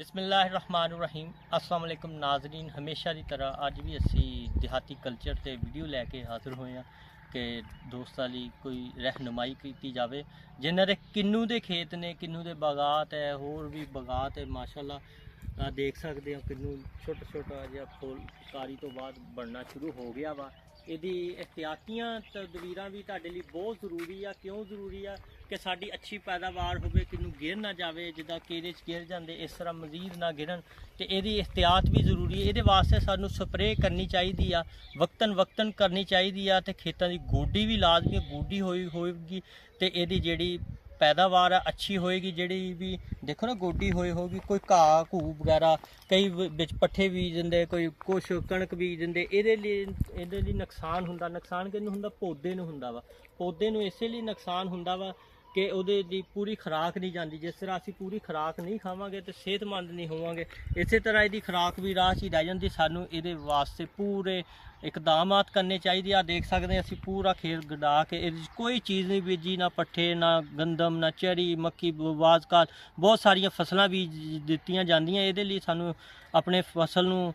बिस्मिल्लाहिर्रहमानिर्रहीम अस्सलाम वालेकुम नाजरीन। हमेशा की तरह अज भी असी देहाती कल्चर से वीडियो लैके हाजिर होए हैं कि दोस्तों लिए कोई रहनुमाई की जाए जिन्हों के किन्नू के खेत ने, किन्नू के बागात है, होर भी बागात है। माशाअल्लाह देख सकते हो किन्नू छोटा छोटा जिहा फुलकारी तो बाद बनना शुरू हो गया वा। ਇਹਦੀ एहतियातियां तदबीरां भी तुहाडे ਲਈ बहुत ਜ਼ਰੂਰੀ ਆ। क्यों ਜ਼ਰੂਰੀ ਆ कि साड़ी अच्छी पैदावार होवे, किन्नू गिर ना जाए, जिदा केरे गिर जाते इस तरह मजीद ना गिरन। तो यदी एहतियात भी जरूरी है। ये वास्ते सानू स्प्रे करनी चाहिए, वक्तन वक्तन करनी चाहिए। तो खेतों की गोडी भी लाजमी गोडी होएगी तो यदी जी पैदावार अच्छी होएगी। जी भी देखो ना गोडी होगी, कोई घाह घू वगैरह कई बिच पट्ठे बीज देंगे, कोई कुछ कणक बीज देंगे। ये नुकसान होंदा, नुकसान किनू होंदा? पौधे नूं होंदा वा। पौधे नूं इसे लिए नुकसान होंदा वा कि उहदे दी पूरी खुराक नहीं जाती। जिस तरह असीं पूरी खुराक नहीं खावांगे तो सेहतमंद नहीं होवांगे। इस तरह इसकी खुराक भी राह च रह जाती। सानू ये वास्ते पूरे इकदामात करने चाहिए। आ देख सकते हैं असीं पूरा खेत गड़ा के कोई चीज़ नहीं बीजी, ना पट्ठे, ना गंदम, ना चरी, मक्की, बाजकाल बहुत सारिया फसलां बीज दित्तियां जांदियां। इहदे लई सानू अपने फसल नूं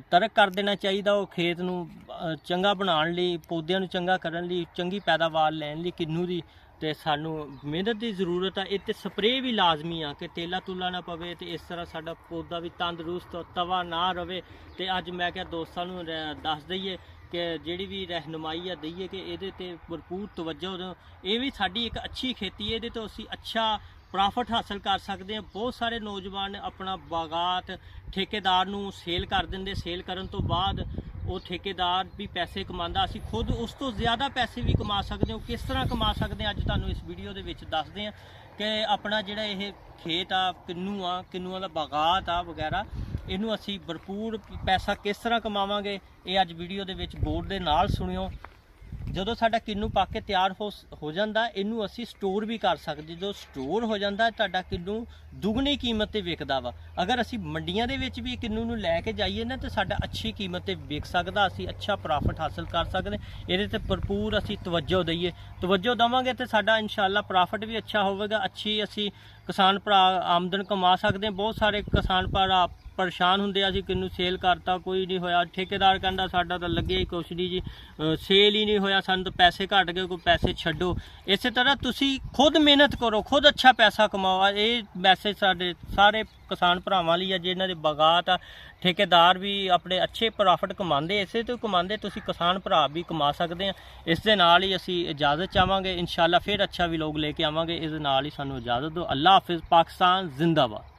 तरक कर देना चाहिए। वो खेत नूं चंगा बनाउण लई, पौधों नूं चंगा करन लई, चंगी पैदावार लैण लई किन्नू दी तो सानू मेहनत की जरूरत है। ये स्प्रे भी लाजमी आ कि तेला तुला ना पवे तो इस तरह साडा पौधा भी तंदरुस्त तवा ना रवे। तो अज मैं क्या दोस्तों नूं दस दईए कि जिहड़ी भी रहनुमाई है दईए कि ये भरपूर तवज्जो दो। ये भी साडी एक अच्छी खेती है, ये तो असीं अच्छा प्रॉफिट हासिल कर सकते हैं। बहुत सारे नौजवान अपना बागात ठेकेदार नूं सेल कर देंगे। सेल करन तो बाद वो ठेकेदार भी पैसे कमांदा, असीं खुद उस तो ज़्यादा पैसे भी कमा सकते हो। किस तरह कमा सकते हैं अज तुहानूं इस वीडियो दे विच दसदे हैं कि अपना जिहड़ा ये खेत आ किन्नुआं दा बागात आ वगैरह, इनू असीं भरपूर पैसा किस तरह कमावांगे ये अज वीडियो दे विच गौर दे नाल सुणियो। ਜਦੋਂ ਸਾਡਾ ਕਿੰਨੂ ਪੱਕ ਕੇ ਤਿਆਰ ਹੋ ਜਾਂਦਾ, ਇਹਨੂੰ ਅਸੀਂ ਸਟੋਰ ਵੀ ਕਰ ਸਕਦੇ। ਜਦੋਂ ਸਟੋਰ ਹੋ ਜਾਂਦਾ ਤੁਹਾਡਾ ਕਿੰਨੂ ਦੁੱਗਣੀ ਕੀਮਤ ਤੇ ਵਿਕਦਾ ਵਾ। ਅਗਰ ਅਸੀਂ ਮੰਡੀਆਂ ਦੇ ਵਿੱਚ ਵੀ ਕਿੰਨੂ ਨੂੰ ਲੈ ਕੇ ਜਾਈਏ ਨਾ ਤਾਂ ਸਾਡਾ ਅੱਛੀ ਕੀਮਤ ਤੇ ਵਿਕ ਸਕਦਾ, ਅਸੀਂ ਅੱਛਾ ਪ੍ਰੋਫਿਟ ਹਾਸਲ ਕਰ ਸਕਦੇ। ਇਹਦੇ ਤੇ ਭਰਪੂਰ ਅਸੀਂ ਤਵੱਜੋ ਦਈਏ, ਤਵੱਜੋ ਦੇਵਾਂਗੇ ਤੇ ਸਾਡਾ ਇਨਸ਼ਾਅੱਲਾ ਪ੍ਰੋਫਿਟ ਵੀ ਅੱਛਾ ਹੋਵੇਗਾ। ਅੱਛੀ ਅਸੀਂ ਕਿਸਾਨ ਭਰਾ ਆਮਦਨ ਕਮਾ ਸਕਦੇ ਹਾਂ। ਬਹੁਤ ਸਾਰੇ ਕਿਸਾਨ ਭਰਾ परेशान होंगे, असीं किन्नू सेल करता कोई नहीं होया, ठेकेदार कहता साडा तो लगे ही कुछ नहीं जी, सेल ही नहीं होया, सानूं तो पैसे घट गए, कोई पैसे छड्डो। इस तरह तुसीं खुद मेहनत करो, खुद अच्छा पैसा कमाओ। ये मैसेज साडे सारे किसान भरावां लई है जिन्हां दे बागात आ। ठेकेदार भी अपने अच्छे प्रॉफिट कमाते, इसे तो कमाते, तुसीं किसान भरा भी कमा सकते हैं। इस दे नाल ही असीं इजाज़त चाहांगे। इंशाअल्लाह फिर अच्छा भी लोग लेके आवांगे। इस दे नाल ही सानूं इजाज़त दो। अल्लाह हाफिज़। पाकिस्तान जिंदाबाद।